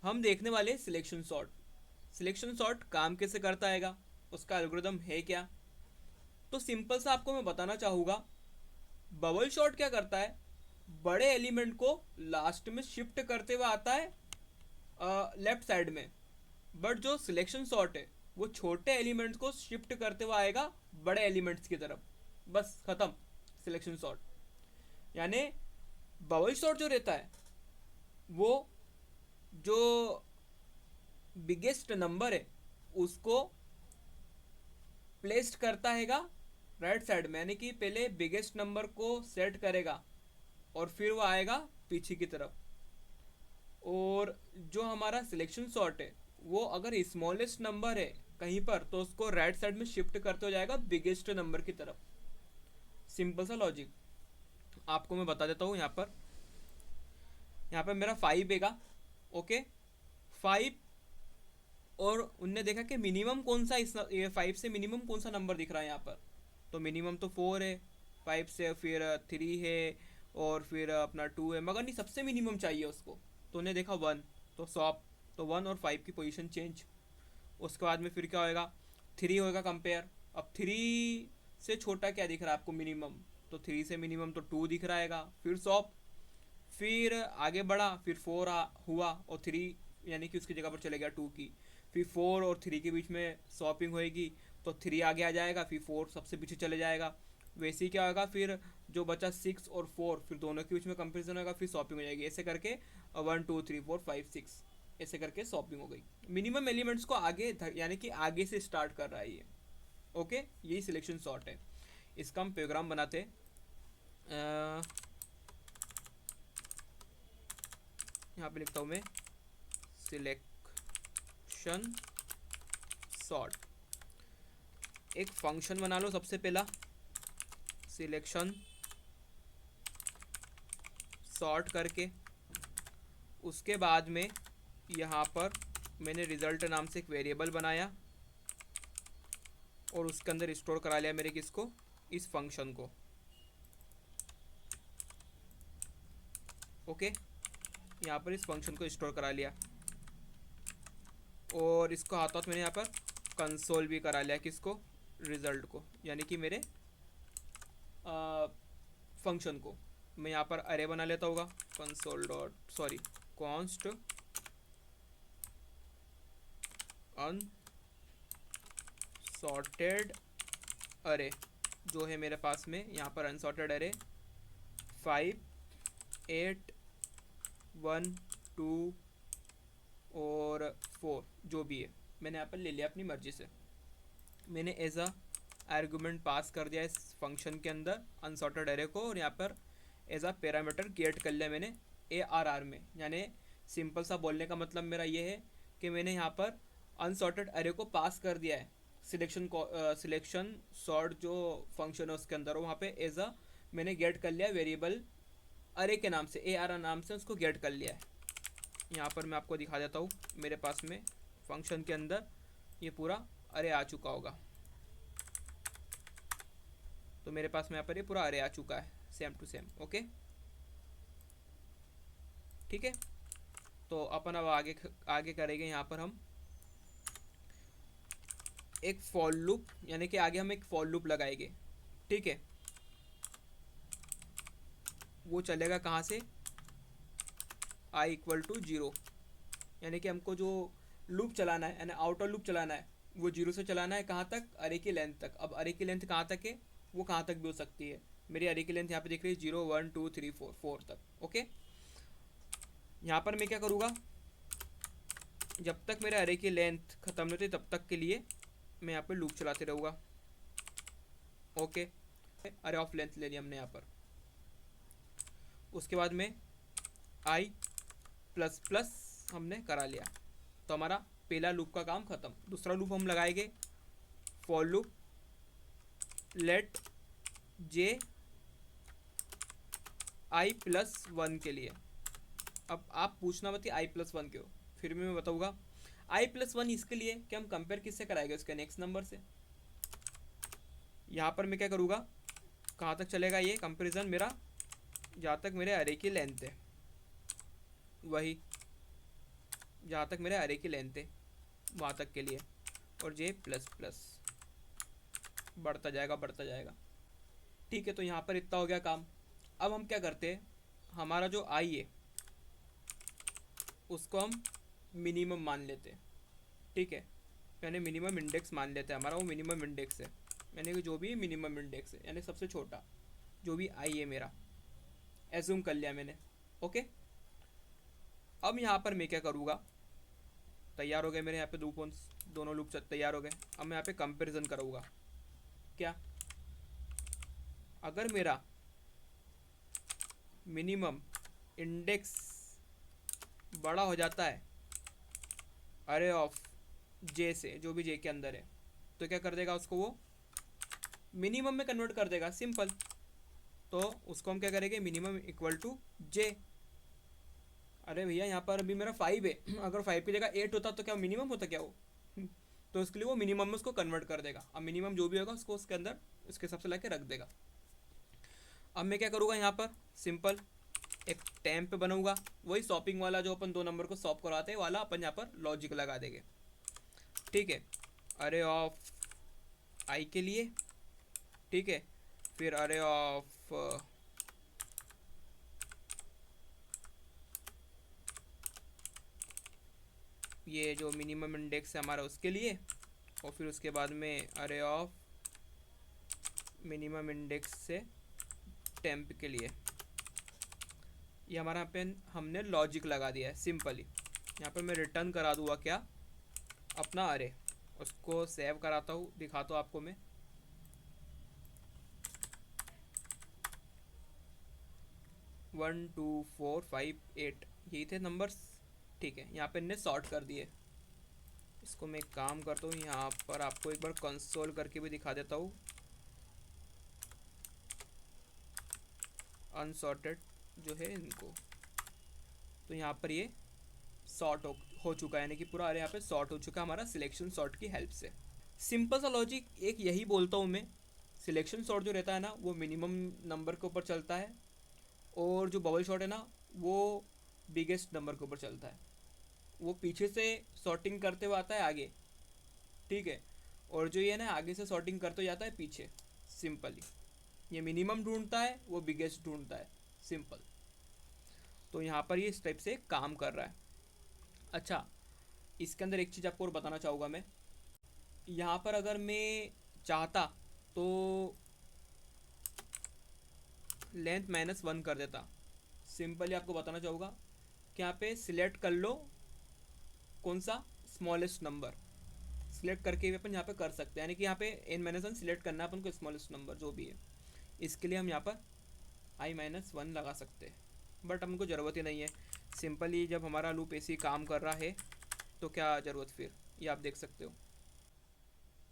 हम देखने वाले सिलेक्शन सॉर्ट। सिलेक्शन सॉर्ट काम कैसे करता हैगा, उसका एल्गोरिदम है क्या। तो सिंपल सा आपको मैं बताना चाहूँगा। बबल शॉर्ट क्या करता है, बड़े एलिमेंट को लास्ट में शिफ्ट करते हुए आता है लेफ्ट साइड में। बट जो सिलेक्शन सॉर्ट है वो छोटे एलिमेंट्स को शिफ्ट करते हुए आएगा बड़े एलिमेंट्स की तरफ। बस खत्म सिलेक्शन सॉर्ट। यानी बबल शॉर्ट जो रहता है वो जो बिगेस्ट नंबर है उसको प्लेस्ड करता हैगा राइट साइड में, यानी कि पहले बिगेस्ट नंबर को सेट करेगा और फिर वो आएगा पीछे की तरफ। और जो हमारा सिलेक्शन सॉर्ट है वो अगर स्मॉलेस्ट नंबर है कहीं पर तो उसको राइट साइड में शिफ्ट करते हो जाएगा बिगेस्ट नंबर की तरफ। सिंपल सा लॉजिक आपको मैं बता देता हूँ। यहाँ पर मेरा 5 हैगा। ओके, 5। और उनने देखा कि मिनिमम कौन सा, इस ये 5 से मिनिमम कौन सा नंबर दिख रहा है यहाँ पर। तो मिनिमम तो 4 है, 5 से फिर 3 है और फिर अपना 2 है, मगर नहीं सबसे मिनिमम चाहिए उसको। तो उन्हें देखा 1, तो सॉप, तो 1 और 5 की पोजीशन चेंज। उसके बाद में फिर क्या होएगा, 3 होएगा कंपेयर। अब 3 से छोटा क्या दिख रहा है आपको मिनिमम, तो 3 से मिनिमम तो 2 दिख रहा है। फिर सॉप, फिर आगे बढ़ा, फिर 4 हुआ और 3 यानी कि उसकी जगह पर चले गया 2 की। फिर 4 और 3 के बीच में स्वैपिंग होएगी तो 3 आगे आ जाएगा, फिर 4 सबसे पीछे चले जाएगा। वैसे ही क्या होगा, फिर जो बचा 6 और 4 फिर दोनों के बीच में कंपेरिजन होगा, फिर शॉपिंग हो जाएगी। ऐसे करके 1 2 3 4 5 6 ऐसे करके शॉपिंग हो गई। मिनिमम एलिमेंट्स को आगे यानी कि आगे से स्टार्ट कर रहा है ये। ओके, यही सिलेक्शन सॉर्ट है। इसका हम प्रोग्राम बनाते हैं। यहाँ पे लिखता हूँ मैं सिलेक्शन सॉर्ट। एक फंक्शन बना लो सबसे पहला, सिलेक्शन सॉर्ट करके। उसके बाद में यहाँ पर मैंने रिजल्ट नाम से एक वेरिएबल बनाया और उसके अंदर स्टोर करा लिया मेरे किसको, इस फंक्शन को। ओके, यहाँ पर इस फंक्शन को स्टोर करा लिया और इसको हाथ हाथ मैंने यहाँ पर कंसोल भी करा लिया, किसको, रिजल्ट को, यानी कि मेरे फंक्शन को। मैं यहाँ पर अरे बना लेता होगा, console dot sorry const unsorted अरे जो है मेरे पास में यहाँ पर अनसॉर्टेड अरे 5 8 1 2 और 4 जो भी है मैंने यहाँ पर ले लिया अपनी मर्जी से। मैंने एज अ आर्गूमेंट पास कर दिया इस फंक्शन के अंदर अनसॉर्टेड एरे को, और यहाँ पर एज अ पैरामीटर गेट कर लिया मैंने ARR में। यानी सिंपल सा बोलने का मतलब मेरा ये है कि मैंने यहाँ पर अनसॉर्टेड एरे को पास कर दिया है सिलेक्शन सॉर्ट जो फंक्शन है उसके अंदर, वहाँ पे एज अ मैंने गेट कर लिया वेरिएबल अरे के नाम से, ARR नाम से उसको गेट कर लिया है। यहाँ पर मैं आपको दिखा देता हूँ, मेरे पास में फंक्शन के अंदर ये पूरा अरे आ चुका होगा। तो मेरे पास में यहाँ पर ये पूरा अरे आ चुका है सेम टू सेम। ओके, ठीक है। तो अपन अब आगे करेंगे। यहाँ पर हम एक फॉर लूप, यानी कि आगे हम एक फॉर लूप लगाएंगे। ठीक है, वो चलेगा कहाँ से, i=0, यानी कि हमको जो लूप चलाना है यानी आउटर लूप चलाना है वो 0 से चलाना है। कहाँ तक, अरे की लेंथ तक। अब अरे की लेंथ कहाँ तक है, वो कहाँ तक भी हो सकती है। मेरी अरे की लेंथ यहाँ पे दिख रही है 0 1 2 3 4 तक। ओके, यहाँ पर मैं क्या करूँगा, जब तक मेरे अरे की लेंथ ख़त्म नहीं होती तब तक के लिए मैं यहाँ पर लूप चलाते रहूँगा। ओके, अरे ऑफ लेंथ ले लिया हमने यहाँ पर। उसके बाद में i++ हमने करा लिया, तो हमारा पहला लूप का काम खत्म। दूसरा लूप हम लगाएंगे for loop late j i+1 के लिए। अब आप पूछना मत i+1 क्यों, फिर भी मैं बताऊँगा। i+1 इसके लिए कि हम कंपेयर किससे कराएंगे, उसके नेक्स्ट नंबर से। यहाँ पर मैं क्या करूँगा, कहाँ तक चलेगा ये कंपेरिजन मेरा, जहाँ तक मेरे अरे की लेंथ है वही, जहाँ तक मेरे अरे की लेंथ है वहाँ तक के लिए, और जे प्लस प्लस बढ़ता जाएगा बढ़ता जाएगा। ठीक है, तो यहाँ पर इतना हो गया काम। अब हम क्या करते हैं, हमारा जो आई है उसको हम मिनिमम मान लेते हैं। ठीक है, यानी मिनिमम इंडेक्स मान लेते हैं, हमारा वो मिनिमम इंडेक्स है, यानी कि जो भी मिनिमम इंडेक्स है यानी सबसे छोटा जो भी आई है मेरा, एज्यूम कर लिया मैंने। ओके, अब यहाँ पर मैं क्या करूँगा, तैयार हो गए मेरे यहाँ पे दोनों लूप तैयार हो गए। अब मैं यहाँ पे कंपेरिजन करूँगा। क्या, अगर मेरा मिनिमम इंडेक्स बड़ा हो जाता है अरे ऑफ जे से, जो भी जे के अंदर है, तो क्या कर देगा उसको, वो मिनिमम में कन्वर्ट कर देगा, सिंपल। तो उसको हम क्या करेंगे, मिनिमम इक्वल टू जे। अरे भैया यहाँ पर अभी मेरा 5 है, अगर 5 की जगह 8 होता तो क्या मिनिमम होता क्या वो? तो उसके लिए वो मिनिमम में उसको कन्वर्ट कर देगा। अब मिनिमम जो भी होगा उसको उसके अंदर उसके हिसाब से ला के रख देगा। अब मैं क्या करूँगा, यहाँ पर सिंपल एक टैम्प बनाऊंगा, वही शॉपिंग वाला जो अपन 2 नंबर को शॉप करवाते हैं वाला, अपन यहाँ पर लॉजिक लगा देंगे। ठीक है, अरे ऑफ आई के लिए, ठीक है, फिर अरे ऑफ ये जो मिनिमम इंडेक्स है हमारा उसके लिए, और फिर उसके बाद में अरे ऑफ मिनिमम इंडेक्स से टेम्प के लिए। ये हमारा यहाँ पे हमने लॉजिक लगा दिया है सिंपली। यहाँ पर मैं रिटर्न करा दूँगा क्या, अपना अरे, उसको सेव कराता हूँ, दिखाता हूँ आपको मैं। One two four five eight यही थे नंबर्स। ठीक है, यहाँ पे इनने सॉर्ट कर दिए। इसको मैं एक काम करता हूँ, यहाँ पर आपको एक बार कंसोल करके भी दिखा देता हूँ। अनसॉर्टेड जो है इनको, तो यहाँ पर ये सॉर्ट हो चुका है, यानी कि पूरा अरे यहाँ पे सॉर्ट हो चुका है हमारा सिलेक्शन सॉर्ट की हेल्प से। सिंपल सा लॉजिक एक यही बोलता हूँ मैं, सिलेक्शन सॉर्ट जो रहता है ना वो मिनिमम नंबर के ऊपर चलता है, और जो बबल शॉट है ना वो बिगेस्ट नंबर के ऊपर चलता है। वो पीछे से सॉर्टिंग करते हुए आता है आगे, ठीक है, और जो ये ना आगे से सॉर्टिंग करते जाता है पीछे। सिंपली ये मिनिमम ढूंढता है, वो बिगेस्ट ढूंढता है, सिंपल। तो यहाँ पर ये इस टाइप से काम कर रहा है। अच्छा, इसके अंदर एक चीज़ आपको और बताना चाहूँगा मैं, यहाँ पर अगर मैं चाहता तो लेंथ -1 कर देता। सिंपली आपको बताना चाहूँगा कि यहाँ पे सिलेक्ट कर लो कौन सा स्मॉलेस्ट नंबर, सिलेक्ट करके भी अपन यहाँ पे कर सकते हैं, यानी कि यहाँ पे n-1 सिलेक्ट करना है अपन को, स्मॉलेस्ट नंबर जो भी है। इसके लिए हम यहाँ पर i-1 लगा सकते हैं, बट हमको ज़रूरत ही नहीं है। सिंपली जब हमारा लूप ऐसे ही काम कर रहा है तो क्या ज़रूरत फिर, ये आप देख सकते हो।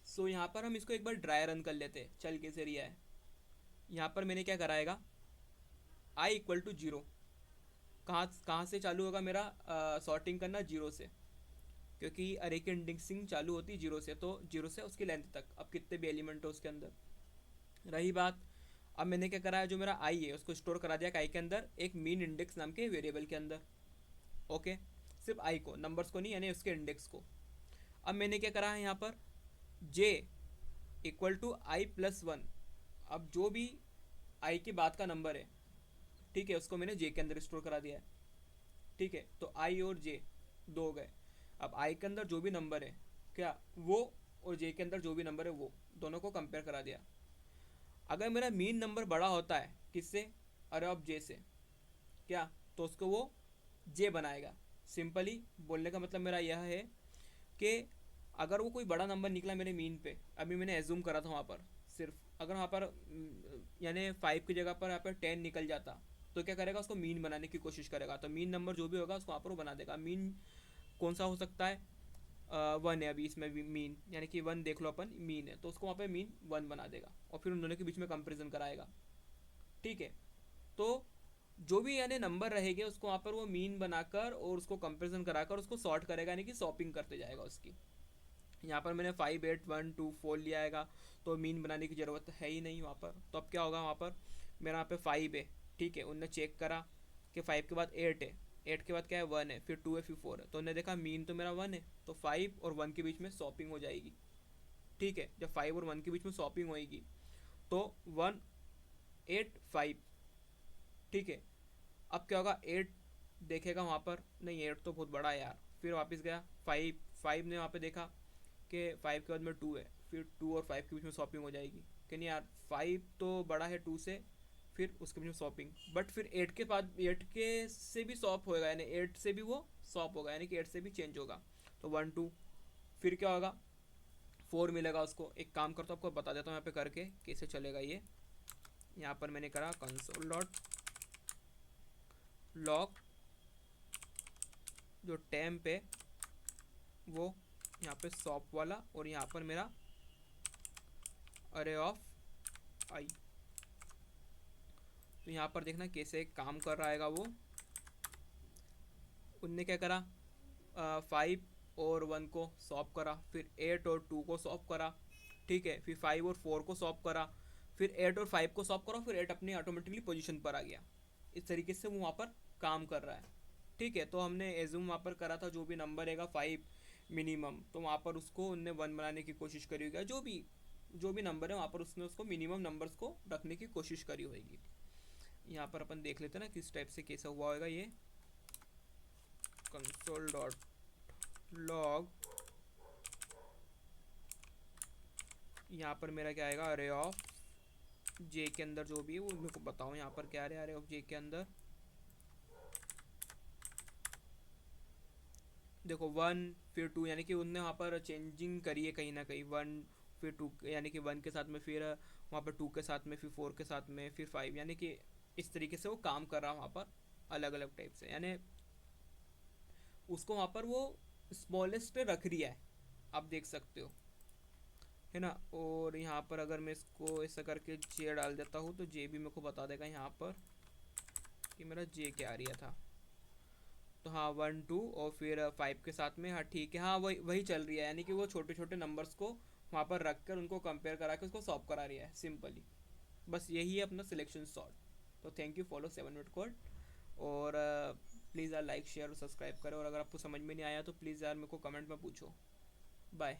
सो यहाँ पर हम इसको एक बार ड्राई रन कर लेते हैं, चल कैसे रहा है। यहाँ पर मैंने क्या कराएगा, i इक्वल टू 0, कहाँ से चालू होगा मेरा सॉर्टिंग करना, 0 से, क्योंकि अरे की इंडेक्सिंग चालू होती है 0 से, तो 0 से उसकी लेंथ तक, अब कितने भी एलिमेंट हो उसके अंदर। रही बात, अब मैंने क्या करा है, जो मेरा आई है उसको स्टोर करा दिया आई के अंदर एक मीन इंडेक्स नाम के वेरिएबल के अंदर। ओके, सिर्फ आई को, नंबर्स को नहीं, यानी उसके इंडेक्स को। अब मैंने क्या करा है यहाँ पर, जे इक्वल टू i+1, अब जो भी आई के बाद का नंबर है, ठीक है, उसको मैंने जे के अंदर स्टोर करा दिया है। ठीक है, तो आई और जे दो हो गए। अब आई के अंदर जो भी नंबर है क्या वो, और जे के अंदर जो भी नंबर है वो, दोनों को कंपेयर करा दिया। अगर मेरा मीन नंबर बड़ा होता है किससे, अरे ऑफ जे से, क्या, तो उसको वो जे बनाएगा। सिंपली बोलने का मतलब मेरा यह है कि अगर वो कोई बड़ा नंबर निकला मेरे मीन पे, अभी मैंने एज्यूम करा था वहाँ पर, सिर्फ अगर वहाँ पर यानी 5 की जगह पर यहाँ पर 10 निकल जाता, तो क्या करेगा, उसको मीन बनाने की कोशिश करेगा। तो मीन नंबर जो भी होगा उसको वहाँ पर वो बना देगा। मीन कौन सा हो सकता है, 1 है अभी इसमें भी मीन, यानी कि 1 देख लो अपन मीन है, तो उसको वहाँ पे मीन 1 बना देगा, और फिर उन दोनों के बीच में कंपेरिजन कराएगा। ठीक है, तो जो भी यानी नंबर रहेंगे उसको वहाँ पर वो मीन बनाकर और उसको कंपेरिजन कराकर उसको सॉर्ट करेगा, यानी कि शॉपिंग करते जाएगा उसकी। यहाँ पर मैंने 5 8 1 2 4 लिया आएगा, तो मीन बनाने की ज़रूरत है ही नहीं वहाँ पर। तो अब क्या होगा, वहाँ पर मेरा यहाँ पे 5 है, ठीक है, उनने चेक करा कि 5 के बाद 8 है, 8 के बाद क्या है 1 है, फिर 2 है, फिर 4 है, तो उन्होंने देखा मीन तो मेरा 1 है, तो 5 और 1 के बीच में शॉपिंग हो जाएगी। ठीक है, जब 5 और 1 के बीच में शॉपिंग होएगी तो 1 8 5। ठीक है, अब क्या होगा, 8 देखेगा वहाँ पर, नहीं 8 तो बहुत बड़ा है यार, फिर वापस गया 5, 5 ने वहाँ पे देखा कि 5 के बाद में 2 है, फिर 2 और 5 के बीच में शॉपिंग हो जाएगी कि नहीं यार 5 तो बड़ा है 2 से, फिर उसके बीच में शॉपिंग, बट फिर 8 के बाद 8 के से भी शॉप होएगा, यानी 8 से भी वो शॉप होगा, यानी कि 8 से भी चेंज होगा, तो 1 2, फिर क्या होगा 4 मिलेगा उसको। एक काम करता हूँ आपको बता देता हूँ यहाँ पे करके कैसे चलेगा ये। यहाँ पर मैंने करा कंसोल डॉट लॉग जो टेम्प है वो यहाँ पे शॉप वाला, और यहाँ पर मेरा अरे ऑफ आई। तो यहाँ पर देखना कैसे काम कर रहा है वो। उनने क्या करा, 5 और 1 को सॉप करा, फिर 8 और 2 को सॉप करा। ठीक है, फिर 5 और 4 को सॉप करा, फिर 8 और 5 को सॉप करा, फिर 8 अपनी ऑटोमेटिकली पोजीशन पर आ गया। इस तरीके से वो वहाँ पर काम कर रहा है। ठीक है, तो हमने एज्यूम वहाँ पर करा था जो भी नंबर रहेगा 5 मिनिमम, तो वहाँ पर उसको उनने 1 बनाने की कोशिश करी होगी, जो भी नंबर है वहाँ पर उसने उसको मिनिमम नंबर्स को रखने की कोशिश करी होगी। यहाँ पर अपन देख लेते हैं ना किस टाइप से कैसा हुआ होगा ये। कंसोल डॉट लॉग, यहाँ पर मेरा क्या आएगा अरे ऑफ जे के अंदर जो भी है वो मेरे को बताओ यहाँ पर क्या है अरे ऑफ जे के अंदर। देखो 1 फिर 2, यानी कि उनने वहाँ पर चेंजिंग करी है कहीं ना कहीं, 1 फिर 2, यानी कि 1 के साथ में, फिर वहाँ पर 2 के साथ में, फिर 4 के साथ में, फिर 5, यानी कि इस तरीके से वो काम कर रहा है वहाँ पर अलग अलग टाइप से, यानी उसको वहाँ पर वो स्मॉलेस्ट पे रख रिया है, आप देख सकते हो, है ना। और यहाँ पर अगर मैं इसको ऐसा करके जे डाल देता हूँ तो जे भी मेरे को बता देगा यहाँ पर कि मेरा जे क्या आ रहा था। तो हाँ 1 2 और फिर 5 के साथ में, हाँ ठीक है, हाँ वही वही चल रही है, यानी कि वो छोटे छोटे नंबर्स को वहाँ पर रख कर उनको कंपेयर करा के उसको सॉल्व करा रही है सिंपली। बस यही है अपना सिलेक्शन सॉर्ट। तो thank you, follow 7 minute code. और प्लीज़ यार लाइक शेयर और सब्सक्राइब करें, और अगर आपको समझ में नहीं आया तो प्लीज़ यार मेरे को कमेंट में पूछो। बाय।